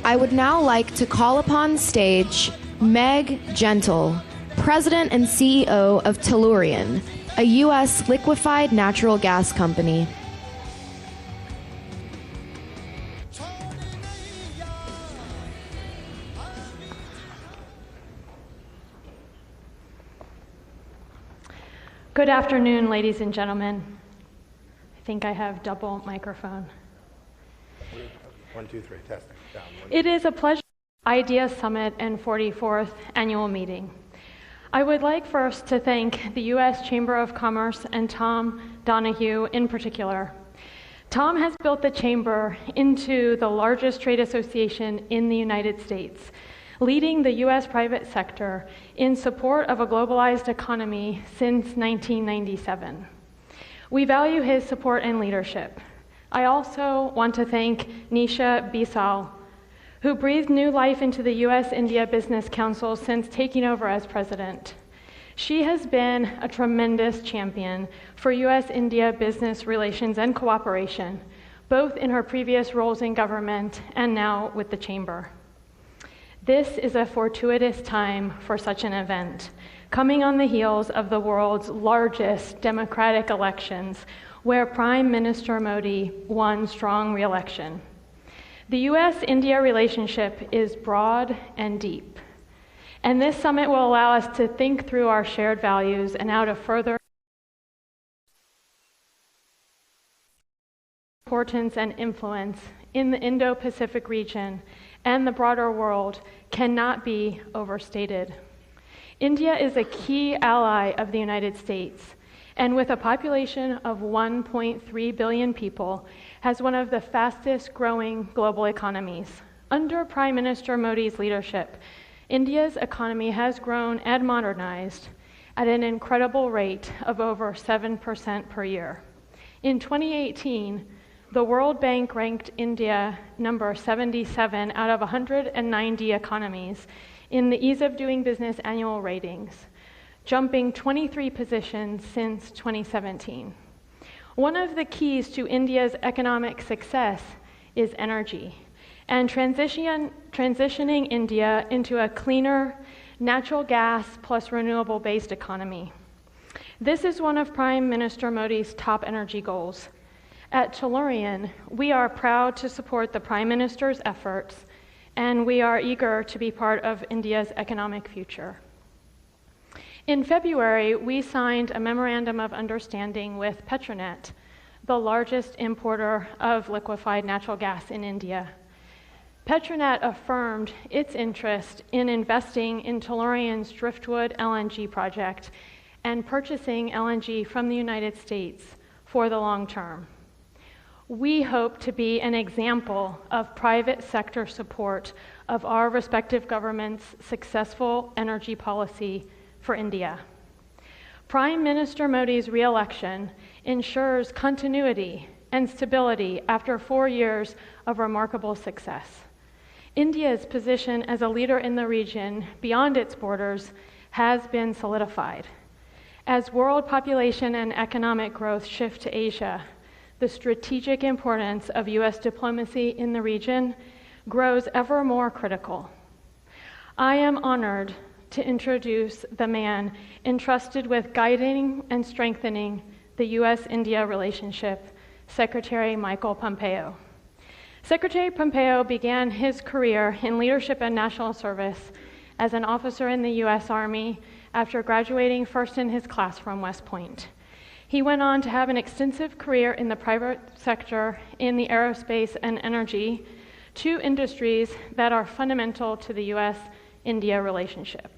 I would now like to call upon stage Meg Gentle, President and CEO of Tellurian, a U.S. liquefied natural gas company. Good afternoon, ladies and gentlemen. I think I have double microphone. 1, 2, 3, testing. Down. It is a pleasure. IDEA Summit and 44th Annual Meeting. I would like first to thank the U.S. Chamber of Commerce and Tom Donahue in particular. Tom has built the Chamber into the largest trade association in the United States, leading the U.S. private sector in support of a globalized economy since 1997. We value his support and leadership. I also want to thank Nisha Bisal, who breathed new life into the U.S.-India Business Council since taking over as president. She has been a tremendous champion for U.S.-India business relations and cooperation, both in her previous roles in government and now with the Chamber. This is a fortuitous time for such an event, coming on the heels of the world's largest democratic elections, where Prime Minister Modi won strong re-election. The U.S.-India relationship is broad and deep, and this summit will allow us to think through our shared values and how to further importance and influence in the Indo-Pacific region and the broader world cannot be overstated. India is a key ally of the United States, and with a population of 1.3 billion people, has one of the fastest growing global economies. Under Prime Minister Modi's leadership, India's economy has grown and modernized at an incredible rate of over 7% per year. In 2018, the World Bank ranked India number 77 out of 190 economies in the Ease of Doing Business annual ratings, jumping 23 positions since 2017. One of the keys to India's economic success is energy, and transitioning India into a cleaner natural gas plus renewable-based economy. This is one of Prime Minister Modi's top energy goals. At Tellurian, we are proud to support the Prime Minister's efforts, and we are eager to be part of India's economic future. In February, we signed a memorandum of understanding with Petronet, the largest importer of liquefied natural gas in India. Petronet affirmed its interest in investing in Tellurian's Driftwood LNG project and purchasing LNG from the United States for the long term. We hope to be an example of private sector support of our respective governments' successful energy policy for India. Prime Minister Modi's re-election ensures continuity and stability after 4 years of remarkable success. India's position as a leader in the region beyond its borders has been solidified. As world population and economic growth shift to Asia, the strategic importance of U.S. diplomacy in the region grows ever more critical. I am honored to introduce the man entrusted with guiding and strengthening the U.S.-India relationship, Secretary Michael Pompeo. Secretary Pompeo began his career in leadership and national service as an officer in the U.S. Army after graduating first in his class from West Point. He went on to have an extensive career in the private sector in the aerospace and energy, two industries that are fundamental to the U.S.-India relationship.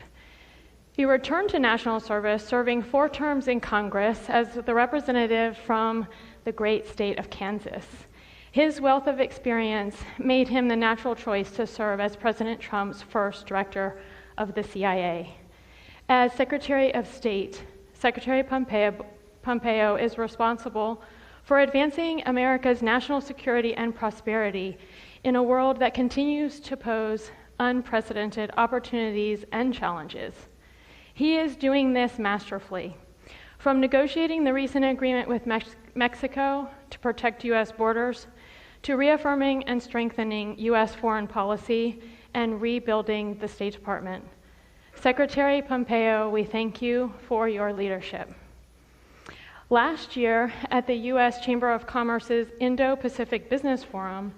He returned to national service, serving 4 terms in Congress as the representative from the great state of Kansas. His wealth of experience made him the natural choice to serve as President Trump's first director of the CIA. As Secretary of State, Secretary Pompeo is responsible for advancing America's national security and prosperity in a world that continues to pose unprecedented opportunities and challenges. He is doing this masterfully. From negotiating the recent agreement with Mexico to protect U.S. borders, to reaffirming and strengthening U.S. foreign policy and rebuilding the State Department. Secretary Pompeo, we thank you for your leadership. Last year, at the U.S. Chamber of Commerce's Indo-Pacific Business Forum,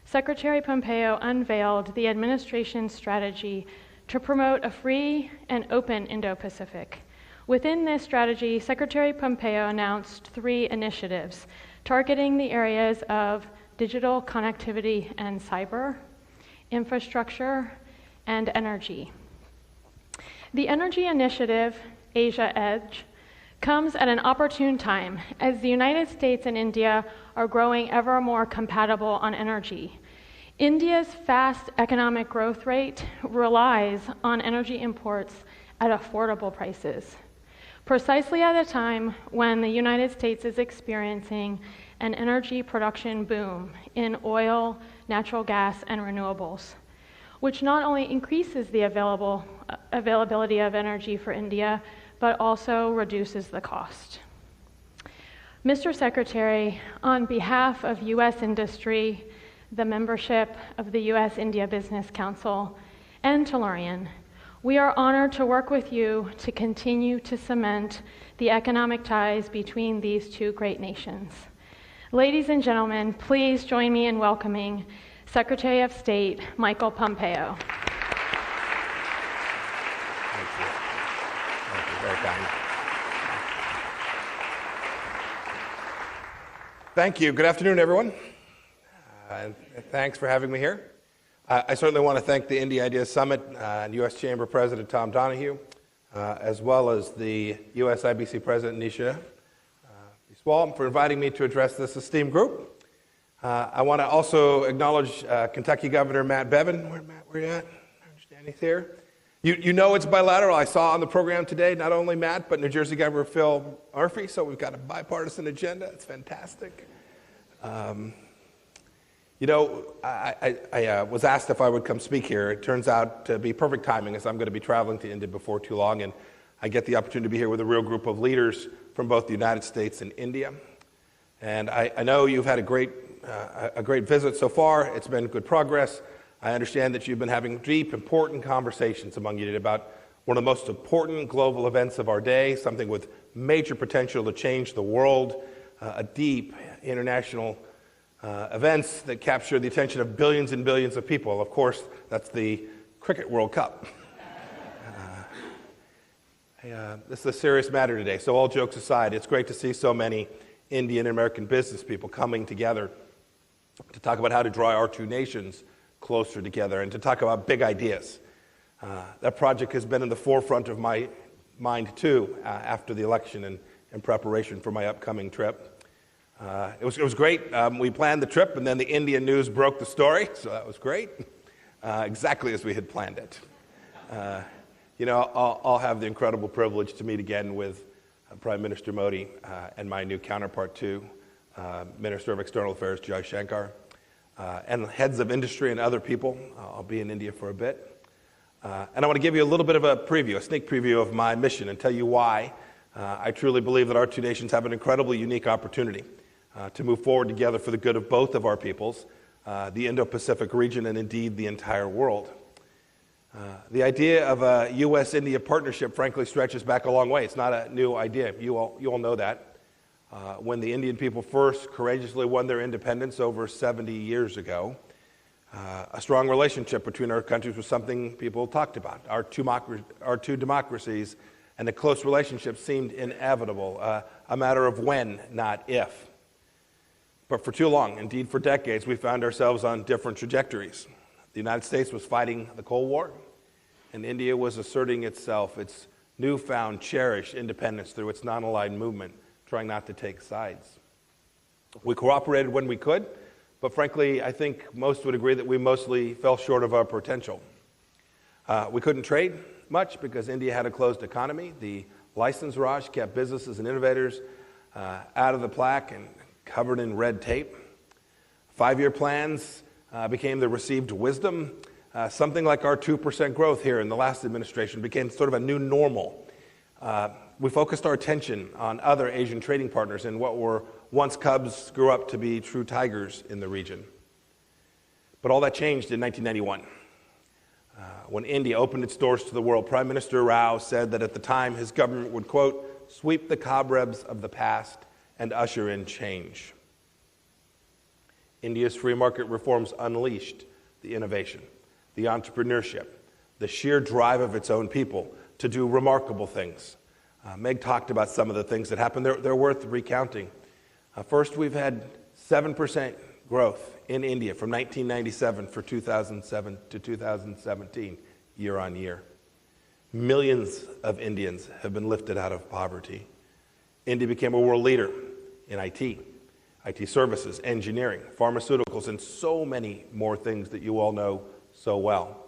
Secretary Pompeo unveiled the administration's strategy to promote a free and open Indo-Pacific. Within this strategy, Secretary Pompeo announced 3 initiatives targeting the areas of digital connectivity and cyber, infrastructure, and energy. The Energy Initiative, Asia Edge, comes at an opportune time as the United States and India are growing ever more compatible on energy. India's fast economic growth rate relies on energy imports at affordable prices, precisely at a time when the United States is experiencing an energy production boom in oil, natural gas, and renewables, which not only increases the availability of energy for India, but also reduces the cost. Mr. Secretary, on behalf of U.S. industry, the membership of the U.S.-India Business Council, and Tellurian, we are honored to work with you to continue to cement the economic ties between these 2 great nations. Ladies and gentlemen, please join me in welcoming Secretary of State Michael Pompeo. Thank you. Thank you. Very kind. Thank you. Good afternoon, everyone. And thanks for having me here. I certainly want to thank the India Ideas Summit and U.S. Chamber President Tom Donahue, as well as the U.S. IBC President Nisha Swalm for inviting me to address this esteemed group. I want to also acknowledge Kentucky Governor Matt Bevin. Where you at? I understand he's here. You know it's bilateral. I saw on the program today not only Matt, but New Jersey Governor Phil Murphy, so we've got a bipartisan agenda. It's fantastic. You know, I was asked if I would come speak here. It turns out to be perfect timing as I'm going to be traveling to India before too long, and I get the opportunity to be here with a real group of leaders from both the United States and India. And I know you've had a great visit so far. It's been good progress. I understand that you've been having deep, important conversations among you today about one of the most important global events of our day, something with major potential to change the world, a deep international events that capture the attention of billions and billions of people. Of course, that's the Cricket World Cup. This is a serious matter today, so all jokes aside, it's great to see so many Indian and American business people coming together to talk about how to draw our 2 nations closer together and to talk about big ideas. That project has been in the forefront of my mind, too, after the election and in preparation for my upcoming trip. It was great. We planned the trip, and then the Indian news broke the story, so that was great, exactly as we had planned it. You know, I'll have the incredible privilege to meet again with Prime Minister Modi and my new counterpart, too, Minister of External Affairs, Jai Shankar, and heads of industry and other people. I'll be in India for a bit. And I want to give you a little bit of a preview, a sneak preview of my mission and tell you why I truly believe that our 2 nations have an incredibly unique opportunity to move forward together for the good of both of our peoples, the Indo-Pacific region, and indeed the entire world. The idea of a U.S.-India partnership, frankly, stretches back a long way. It's not a new idea. You all know that. When the Indian people first courageously won their independence over 70 years ago, a strong relationship between our countries was something people talked about. Our two democracies and a close relationship seemed inevitable, a matter of when, not if. But for too long, indeed for decades, we found ourselves on different trajectories. The United States was fighting the Cold War, and India was asserting itself, its newfound, cherished independence through its non-aligned movement, trying not to take sides. We cooperated when we could, but frankly, I think most would agree that we mostly fell short of our potential. We couldn't trade much because India had a closed economy. The license rush kept businesses and innovators out of the plaque and covered in red tape. 5-year plans became the received wisdom. Something like our 2% growth here in the last administration became sort of a new normal. We focused our attention on other Asian trading partners, and what were once cubs grew up to be true tigers in the region. But all that changed in 1991. When India opened its doors to the world, Prime Minister Rao said that at the time his government would, quote, sweep the cobwebs of the past and usher in change. India's free market reforms unleashed the innovation, the entrepreneurship, the sheer drive of its own people to do remarkable things. Meg talked about some of the things that happened. They're worth recounting. First, we've had 7% growth in India from 1997 for 2007 to 2017, year on year. Millions of Indians have been lifted out of poverty. India became a world leader in IT services, engineering, pharmaceuticals, and so many more things that you all know so well.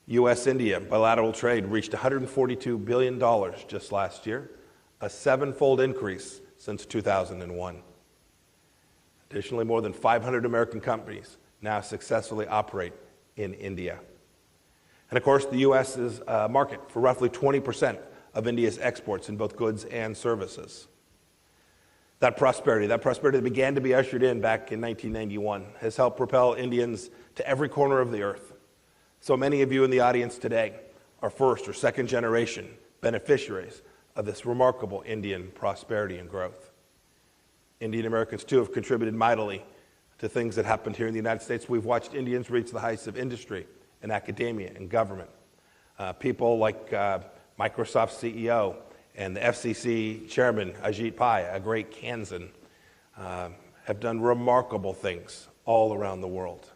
U.S.-India bilateral trade reached $142 billion just last year, a 7-fold increase since 2001. Additionally, more than 500 American companies now successfully operate in India. And of course, the U.S. is a market for roughly 20% of India's exports in both goods and services. That prosperity that began to be ushered in back in 1991 has helped propel Indians to every corner of the earth. So many of you in the audience today are first or second generation beneficiaries of this remarkable Indian prosperity and growth. Indian Americans, too, have contributed mightily to things that happened here in the United States. We've watched Indians reach the heights of industry and academia and government. People like Microsoft's CEO and the FCC chairman, Ajit Pai, a great Kansan, have done remarkable things all around the world.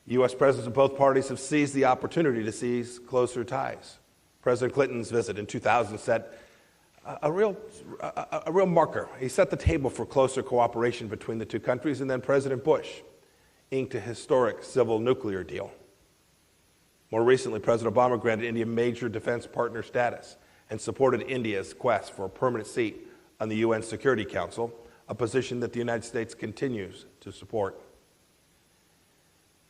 U.S. presidents of both parties have seized the opportunity to seize closer ties. President Clinton's visit in 2000 set a real marker. He set the table for closer cooperation between the two countries, and then President Bush inked a historic civil nuclear deal. More recently, President Obama granted India major defense partner status and supported India's quest for a permanent seat on the UN Security Council, a position that the United States continues to support.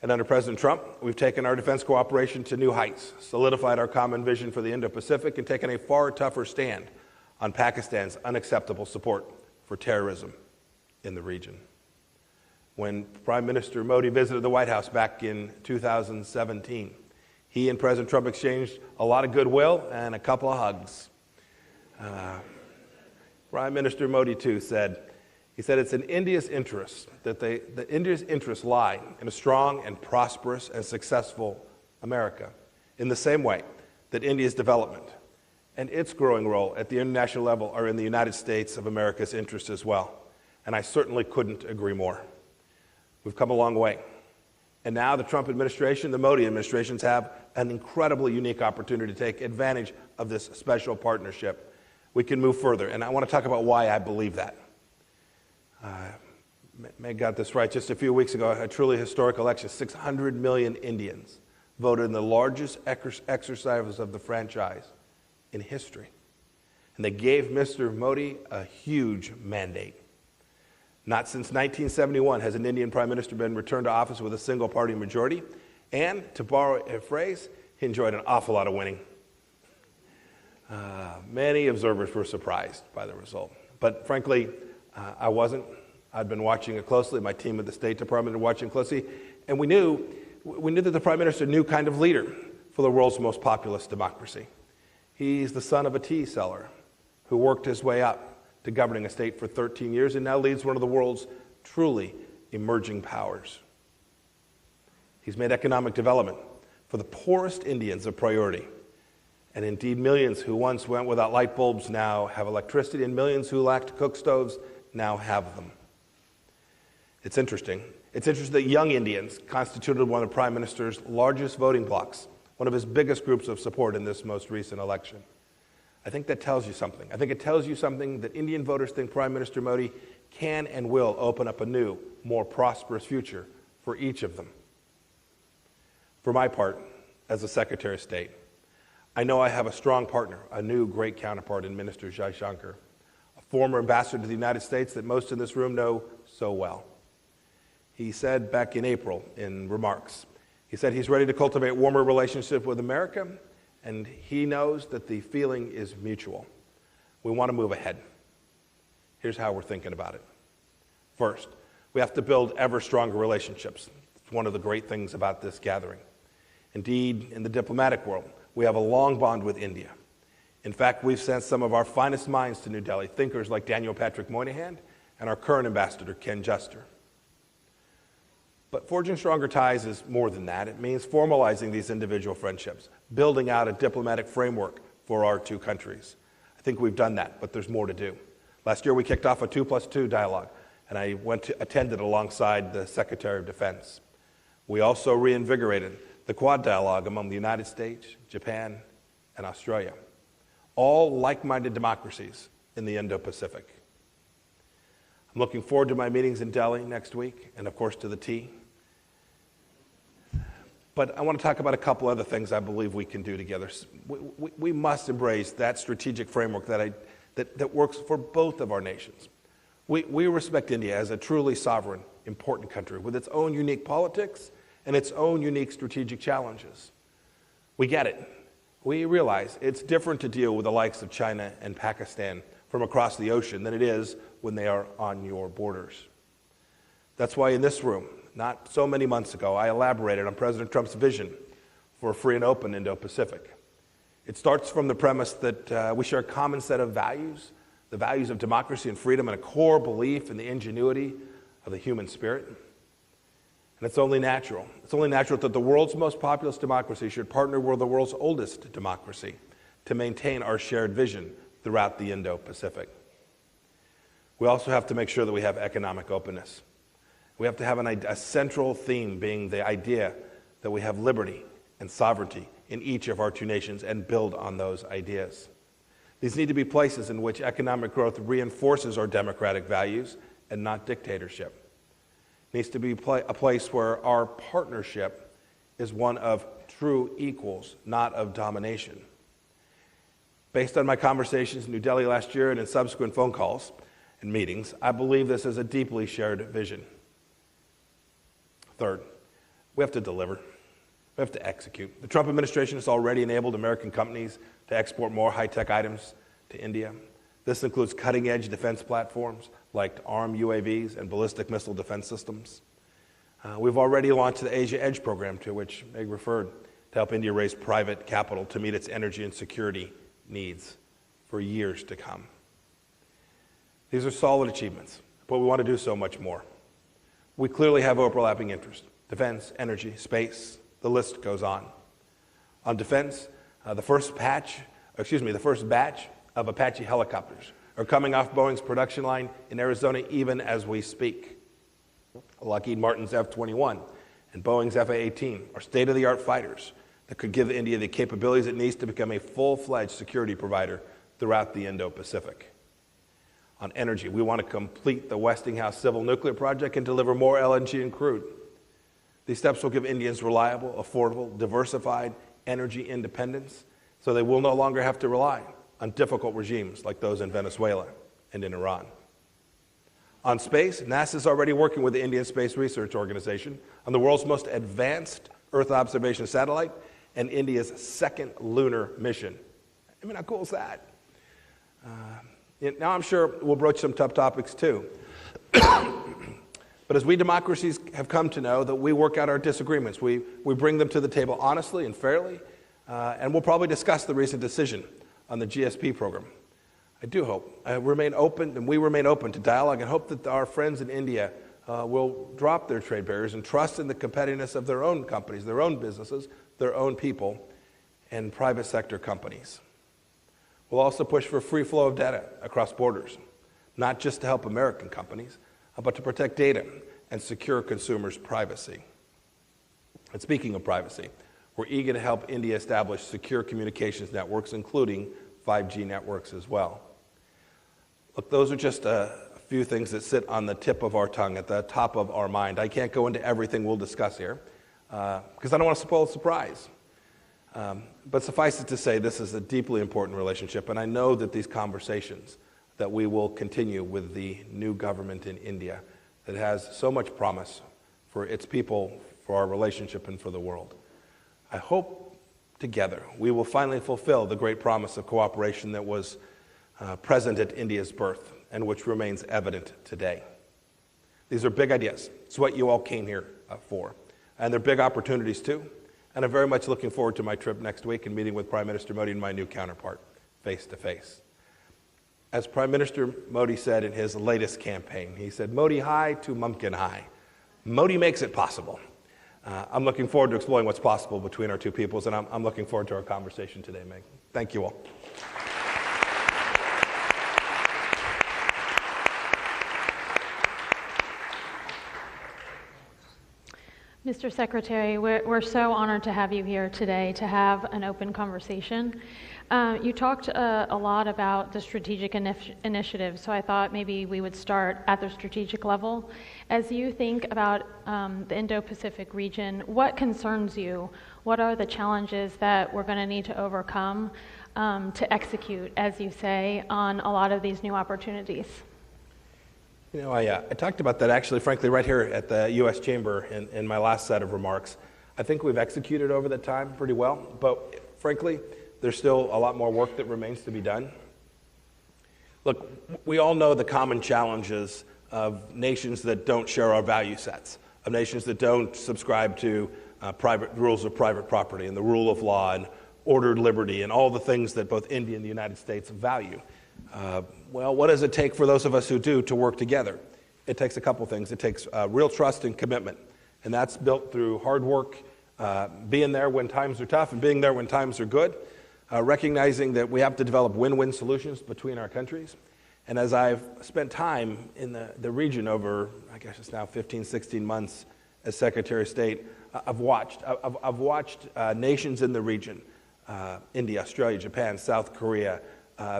And under President Trump, we've taken our defense cooperation to new heights, solidified our common vision for the Indo-Pacific, and taken a far tougher stand on Pakistan's unacceptable support for terrorism in the region. When Prime Minister Modi visited the White House back in 2017, he and President Trump exchanged a lot of goodwill and a couple of hugs. Prime Minister Modi, too, said it's in India's interest that India's interests lie in a strong and prosperous and successful America, in the same way that India's development and its growing role at the international level are in the United States of America's interest as well. And I certainly couldn't agree more. We've come a long way. And now the Trump administration, the Modi administrations have an incredibly unique opportunity to take advantage of this special partnership. We can move further, and I want to talk about why I believe that. Meg got this right. Just a few weeks ago, a truly historic election, 600 million Indians voted in the largest exercise of the franchise in history. And they gave Mr. Modi a huge mandate. Not since 1971 has an Indian prime minister been returned to office with a single-party majority, and, to borrow a phrase, he enjoyed an awful lot of winning. Many observers were surprised by the result. But frankly, I wasn't. I'd been watching it closely. My team at the State Department were watching closely, and we knew that the prime minister, a new kind of leader for the world's most populous democracy. He's the son of a tea seller who worked his way up to governing a state for 13 years and now leads one of the world's truly emerging powers. He's made economic development for the poorest Indians a priority. And indeed, millions who once went without light bulbs now have electricity, and millions who lacked cook stoves now have them. It's interesting. It's interesting that young Indians constituted one of the Prime Minister's largest voting blocs, one of his biggest groups of support in this most recent election. I think that tells you something. I think it tells you something that Indian voters think Prime Minister Modi can and will open up a new, more prosperous future for each of them. For my part, as a Secretary of State, I know I have a strong partner, a new great counterpart in Minister Jaishankar, a former ambassador to the United States that most in this room know so well. He said back in April in remarks, he said he's ready to cultivate a warmer relationship with America, and he knows that the feeling is mutual. We want to move ahead. Here's how we're thinking about it. First, we have to build ever stronger relationships It's one of the great things about this gathering. Indeed, in the diplomatic world, we have a long bond with India. In fact, we've sent some of our finest minds to New Delhi, thinkers like Daniel Patrick Moynihan and our current ambassador, Ken Juster. But forging stronger ties is more than that. It means formalizing these individual friendships, building out a diplomatic framework for our two countries. I think we've done that, but there's more to do. Last year, we kicked off a 2+2 dialogue, and I attended alongside the Secretary of Defense. We also reinvigorated the Quad dialogue among the United States, Japan, and Australia, all like-minded democracies in the Indo-Pacific. I'm looking forward to my meetings in Delhi next week, and of course to the tea. But I want to talk about a couple other things I believe we can do together. We must embrace that strategic framework that works for both of our nations. We respect India as a truly sovereign, important country with its own unique politics and its own unique strategic challenges. We get it. We realize it's different to deal with the likes of China and Pakistan from across the ocean than it is when they are on your borders. That's why in this room, not so many months ago, I elaborated on President Trump's vision for a free and open Indo-Pacific. It starts from the premise that we share a common set of values, the values of democracy and freedom, and a core belief in the ingenuity of the human spirit. And it's only natural. It's only natural that the world's most populous democracy should partner with the world's oldest democracy to maintain our shared vision throughout the Indo-Pacific. We also have to make sure that we have economic openness. We have to have a central theme being the idea that we have liberty and sovereignty in each of our two nations and build on those ideas. These need to be places in which economic growth reinforces our democratic values and not dictatorship. It needs to be a place where our partnership is one of true equals, not of domination. Based on my conversations in New Delhi last year and in subsequent phone calls and meetings, I believe this is a deeply shared vision. Third, we have to deliver. We have to execute. The Trump administration has already enabled American companies to export more high-tech items to India. This includes cutting-edge defense platforms like armed UAVs and ballistic missile defense systems. We've already launched the Asia Edge program, to which Meg referred, to help India raise private capital to meet its energy and security needs for years to come. These are solid achievements, but we want to do so much more. We clearly have overlapping interests: defense, energy, space, the list goes on. On defense, the first batch of Apache helicopters are coming off Boeing's production line in Arizona even as we speak. Lockheed Martin's F-21 and Boeing's F-A-18 are state-of-the-art fighters that could give India the capabilities it needs to become a full-fledged security provider throughout the Indo-Pacific. On energy, we want to complete the Westinghouse civil nuclear project and deliver more LNG and crude. These steps will give Indians reliable, affordable, diversified energy independence so they will no longer have to rely on difficult regimes like those in Venezuela and in Iran. On space, NASA is already working with the Indian Space Research Organization on the world's most advanced Earth observation satellite and India's second lunar mission. I mean, how cool is that? Now I'm sure we'll broach some tough topics too. But as we democracies have come to know that we work out our disagreements, we bring them to the table honestly and fairly, and we'll probably discuss the recent decision on the GSP program. I do hope, we remain open to dialogue and hope that our friends in India will drop their trade barriers and trust in the competitiveness of their own companies, their own businesses, their own people, and private sector companies. We'll also push for free flow of data across borders, not just to help American companies, but to protect data and secure consumers' privacy. And speaking of privacy, we're eager to help India establish secure communications networks, including 5G networks as well. Look, those are just a few things that sit on the tip of our tongue, at the top of our mind. I can't go into everything we'll discuss here, because I don't want to spoil the surprise. But suffice it to say, this is a deeply important relationship, and I know that these conversations that we will continue with the new government in India that has so much promise for its people, for our relationship, and for the world. I hope together we will finally fulfill the great promise of cooperation that was present at India's birth and which remains evident today. These are big ideas. It's what you all came here for. And they're big opportunities too. And I'm very much looking forward to my trip next week and meeting with Prime Minister Modi and my new counterpart face to face. As Prime Minister Modi said in his latest campaign, he said, Modi Hai to Mumkin Hai. Modi makes it possible. I'm looking forward to exploring what's possible between our two peoples, and I'm looking forward to our conversation today, Meg. Thank you all. Mr. Secretary, we're so honored to have you here today to have an open conversation. You talked a lot about the strategic initiative, so I thought maybe we would start at the strategic level. As you think about the Indo-Pacific region, what concerns you? What are the challenges that we're going to need to overcome to execute, as you say, on a lot of these new opportunities? You know, I talked about that actually, frankly, right here at the U.S. Chamber in my last set of remarks. I think we've executed over that time pretty well, but frankly, there's still a lot more work that remains to be done. Look, we all know the common challenges of nations that don't share our value sets, of nations that don't subscribe to private rules of private property and the rule of law and ordered liberty and all the things that both India and the United States value. Well, what does it take for those of us who do to work together? It takes a couple things. It takes real trust and commitment, and that's built through hard work, being there when times are tough and being there when times are good, recognizing that we have to develop win-win solutions between our countries. And as I've spent time in the region over, I guess it's now 15, 16 months as Secretary of State, I've watched nations in the region, India, Australia, Japan, South Korea,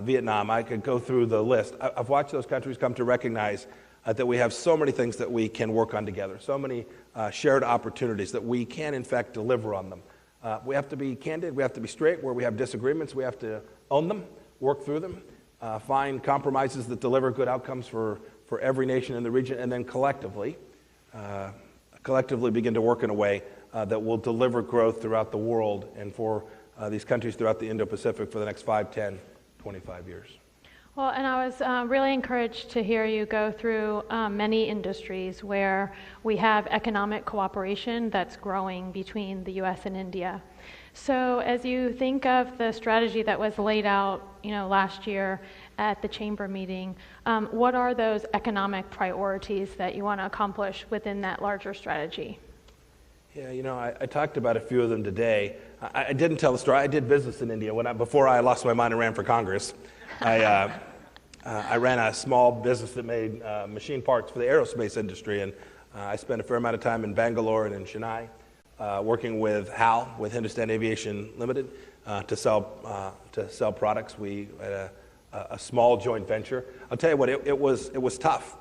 Vietnam. I could go through the list. I've watched those countries come to recognize that we have so many things that we can work on together, so many shared opportunities that we can, in fact, deliver on them. We have to be candid. We have to be straight. Where we have disagreements, we have to own them, work through them, find compromises that deliver good outcomes for every nation in the region, and then collectively begin to work in a way that will deliver growth throughout the world and for these countries throughout the Indo-Pacific for the next 5, 10, 25 years. Well, and I was really encouraged to hear you go through many industries where we have economic cooperation that's growing between the U.S. and India. So as you think of the strategy that was laid out, last year at the chamber meeting, what are those economic priorities that you want to accomplish within that larger strategy? Yeah, I talked about a few of them today. I didn't tell the story. I did business in India before I lost my mind and ran for Congress. I ran a small business that made machine parts for the aerospace industry, and I spent a fair amount of time in Bangalore and in Chennai working with HAL, with Hindustan Aviation Limited, to sell products. We had a small joint venture. I'll tell you what, it was tough.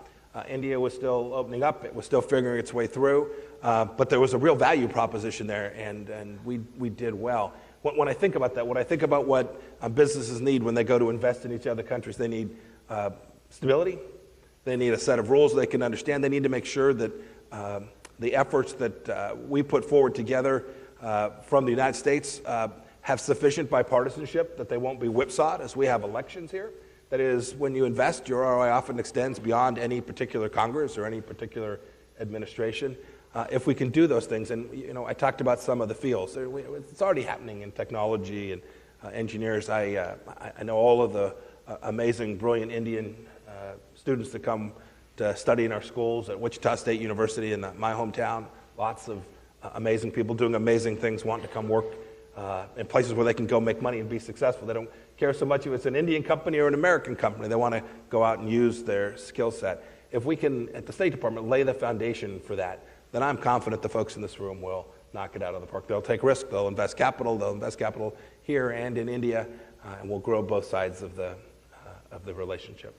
India was still opening up. It was still figuring its way through, but there was a real value proposition there, and we did well. When I think about that, when I think about what businesses need when they go to invest in each other countries, they need stability. They need a set of rules they can understand. They need to make sure that the efforts that we put forward together from the United States have sufficient bipartisanship, that they won't be whipsawed as we have elections here. That is, when you invest, your ROI often extends beyond any particular Congress or any particular administration. If we can do those things, and I talked about some of the fields. It's already happening in technology and engineers. I know all of the amazing, brilliant Indian students that come to study in our schools at Wichita State University in my hometown. Lots of amazing people doing amazing things, wanting to come work in places where they can go make money and be successful. They don't care so much if it's an Indian company or an American company. They want to go out and use their skill set. If we can, at the State Department, lay the foundation for that, then I'm confident the folks in this room will knock it out of the park. They'll take risk, they'll invest capital here and in India, and we'll grow both sides of the relationship.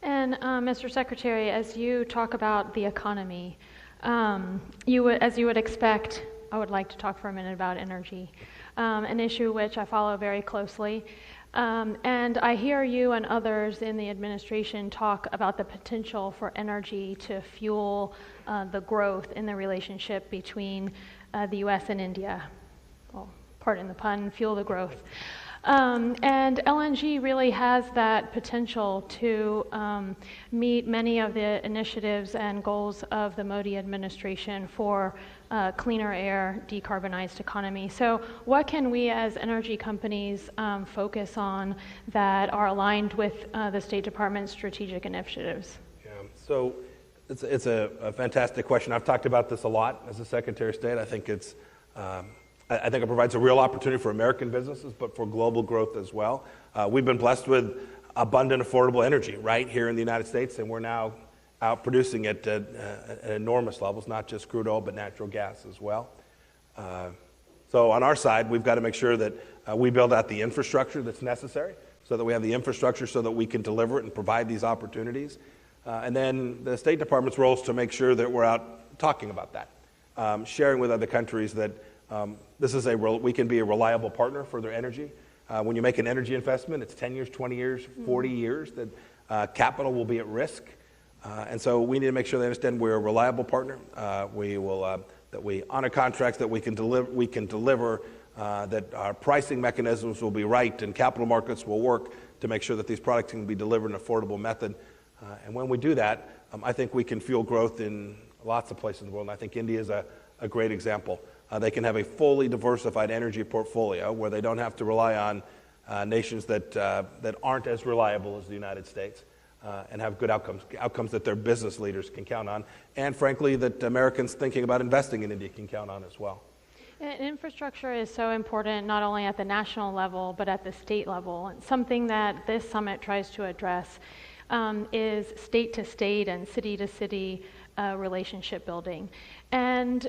And Mr. Secretary, as you talk about the economy, as you would expect, I would like to talk for a minute about energy, an issue which I follow very closely. And I hear you and others in the administration talk about the potential for energy to fuel the growth in the relationship between the U.S. and India. Well, pardon the pun, fuel the growth. And LNG really has that potential to meet many of the initiatives and goals of the Modi administration for cleaner air, decarbonized economy. So what can we as energy companies focus on that are aligned with the State Department's strategic initiatives? Yeah, so it's a fantastic question. I've talked about this a lot as the Secretary of State. I think it provides a real opportunity for American businesses, but for global growth as well. We've been blessed with abundant, affordable energy right here in the United States, and we're now out producing it at enormous levels, not just crude oil, but natural gas as well. So on our side, we've got to make sure that we build out the infrastructure that's necessary so that we have the infrastructure so that we can deliver it and provide these opportunities. And then the State Department's role is to make sure that we're out talking about that, sharing with other countries that we can be a reliable partner for their energy. When you make an energy investment, it's 10 years, 20 years, 40 years that capital will be at risk. And so we need to make sure they understand we're a reliable partner. That we honor contracts that we can deliver, that our pricing mechanisms will be right and capital markets will work to make sure that these products can be delivered in an affordable method. And when we do that, I think we can fuel growth in lots of places in the world. And I think India is a great example. They can have a fully diversified energy portfolio where they don't have to rely on nations that aren't as reliable as the United States, and have good outcomes that their business leaders can count on, and frankly that Americans thinking about investing in India can count on as well. And infrastructure is so important not only at the national level but at the state level. And something that this summit tries to address is state-to-state and city-to-city relationship building. And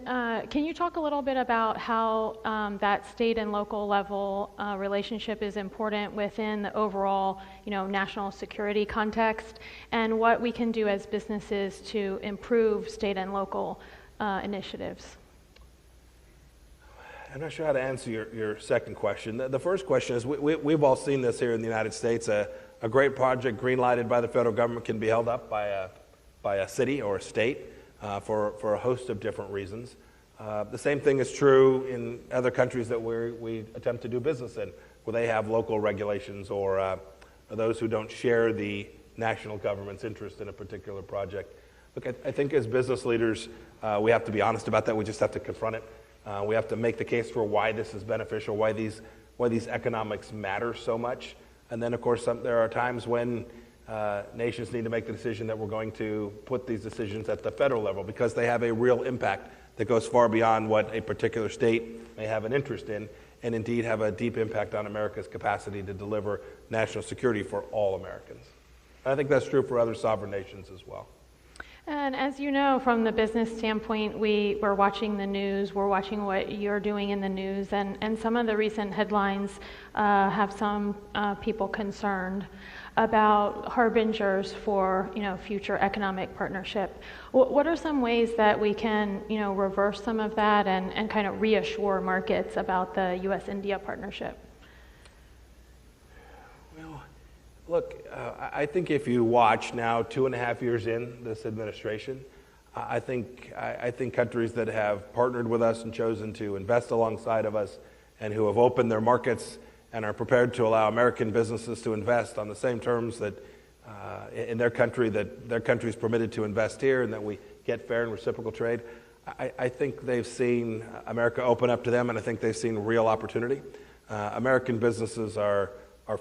can you talk a little bit about how that state and local level relationship is important within the overall, national security context, and what we can do as businesses to improve state and local initiatives? I'm not sure how to answer your second question. The first question is we've all seen this here in the United States. A great project green-lighted by the federal government can be held up by a city or a state for a host of different reasons. The same thing is true in other countries that we attempt to do business in, where they have local regulations or those who don't share the national government's interest in a particular project. Look, I think as business leaders, we have to be honest about that. We just have to confront it. We have to make the case for why this is beneficial, why these economics matter so much. And then, of course, there are times when nations need to make the decision that we're going to put these decisions at the federal level because they have a real impact that goes far beyond what a particular state may have an interest in, and indeed have a deep impact on America's capacity to deliver national security for all Americans. And I think that's true for other sovereign nations as well. And as you know, from the business standpoint, we're watching the news, we're watching what you're doing in the news, and some of the recent headlines have some people concerned about harbingers for future economic partnership. What are some ways that we can reverse some of that and kind of reassure markets about the U.S.-India partnership? Well, look, I think if you watch now 2.5 years in this administration, I think countries that have partnered with us and chosen to invest alongside of us and who have opened their markets and are prepared to allow American businesses to invest on the same terms that in their country that their country is permitted to invest here, and that we get fair and reciprocal trade. I think they've seen America open up to them, and I think they've seen real opportunity. American businesses are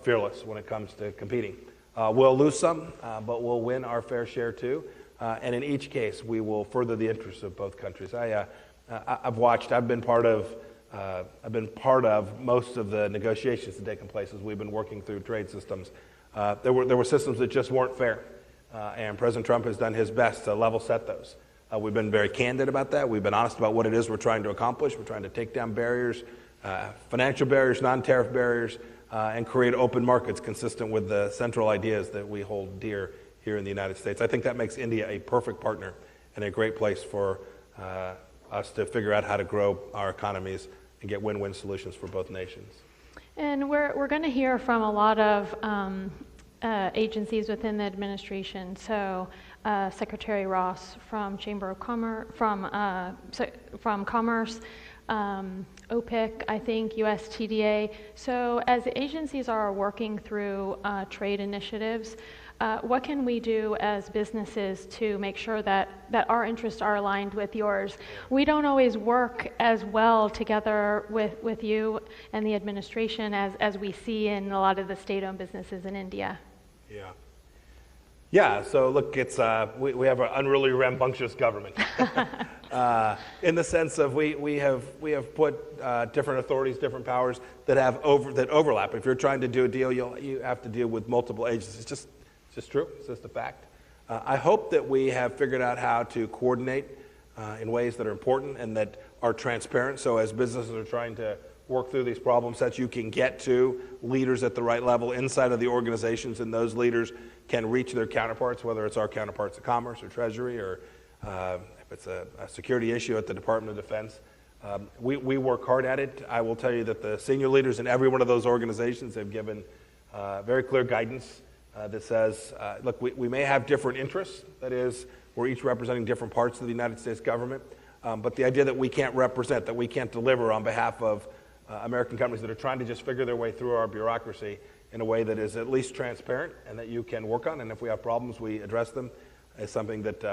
fearless when it comes to competing. We'll lose some, but we'll win our fair share too. And in each case, we will further the interests of both countries. I've been part of most of the negotiations that have taken place as we've been working through trade systems. There were systems that just weren't fair, and President Trump has done his best to level set those. We've been very candid about that. We've been honest about what it is we're trying to accomplish. We're trying to take down barriers, financial barriers, non-tariff barriers, and create open markets consistent with the central ideas that we hold dear here in the United States. I think that makes India a perfect partner and a great place for us to figure out how to grow our economies and get win-win solutions for both nations. And we're going to hear from a lot of agencies within the administration. So Secretary Ross from Chamber of Commerce, from Commerce, OPIC, I think, USTDA. So as agencies are working through trade initiatives, what can we do as businesses to make sure that our interests are aligned with yours? We don't always work as well together with you and the administration as we see in a lot of the state-owned businesses in India. Yeah. Yeah, so look, it's we have an unruly, rambunctious government. In the sense of we have put different authorities, different powers that overlap. If you're trying to do a deal, you have to deal with multiple agencies. It's just true. It's just a fact. I hope that we have figured out how to coordinate in ways that are important and that are transparent. So as businesses are trying to work through these problem sets, you can get to leaders at the right level inside of the organizations, and those leaders can reach their counterparts, whether it's our counterparts at Commerce or Treasury, or if it's a security issue at the Department of Defense. We work hard at it. I will tell you that the senior leaders in every one of those organizations have given very clear guidance that says, look, we may have different interests. That is, we're each representing different parts of the United States government. But the idea that we can't represent, that we can't deliver on behalf of American companies that are trying to just figure their way through our bureaucracy in a way that is at least transparent and that you can work on, and if we have problems, we address them, is something that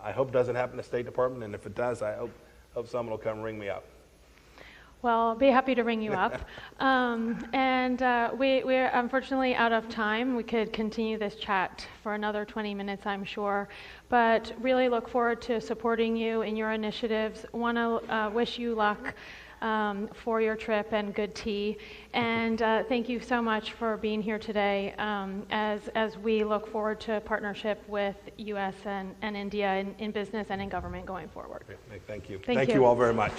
I hope doesn't happen in the State Department, and if it does, I hope someone will come ring me up. Well, I'll be happy to ring you up. We're unfortunately out of time. We could continue this chat for another 20 minutes, I'm sure, but really look forward to supporting you in your initiatives. Want to wish you luck for your trip and good tea. And thank you so much for being here today as we look forward to a partnership with U.S. and India in business and in government going forward. Thank you. Thank you all very much.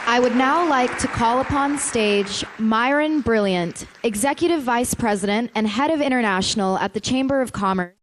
I would now like to call upon stage VIRIN Brilliant, Executive Vice President and Head of International at the Chamber of Commerce.